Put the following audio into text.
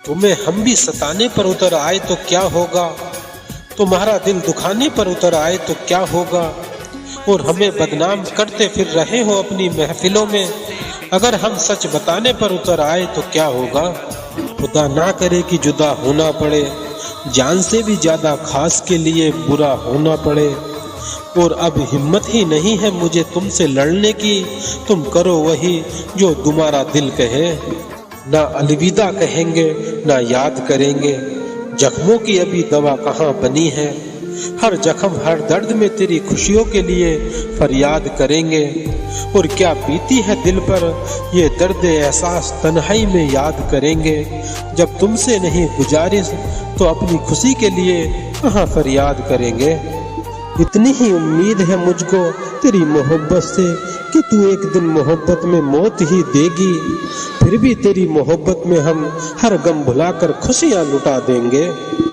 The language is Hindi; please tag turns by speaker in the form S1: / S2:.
S1: तुम्हें हम भी सताने पर उतर आए तो क्या होगा, तुम्हारा दिल दुखाने पर उतर आए तो क्या होगा, और हमें बदनाम करते फिर रहे हो अपनी महफिलों में, अगर हम सच बताने पर उतर आए तो क्या होगा। खुदा ना करे कि जुदा होना पड़े, जान से भी ज्यादा खास के लिए बुरा होना पड़े, और अब हिम्मत ही नहीं है मुझे तुमसे लड़ने की, तुम करो वही जो तुम्हारा दिल कहे। ना अलविदा कहेंगे ना याद करेंगे, जख्मों की अभी दवा कहाँ बनी है, हर जख्म हर दर्द में तेरी खुशियों के लिए फरियाद करेंगे, और क्या बीती है दिल पर ये दर्द एहसास तन्हाई में याद करेंगे, जब तुमसे नहीं गुजारिश तो अपनी खुशी के लिए कहाँ फरियाद करेंगे। इतनी ही उम्मीद है मुझको तेरी मोहब्बत से कि तू एक दिन मोहब्बत में मौत ही देगी, फिर भी तेरी मोहब्बत में हम हर गम भुलाकर खुशियाँ लुटा देंगे।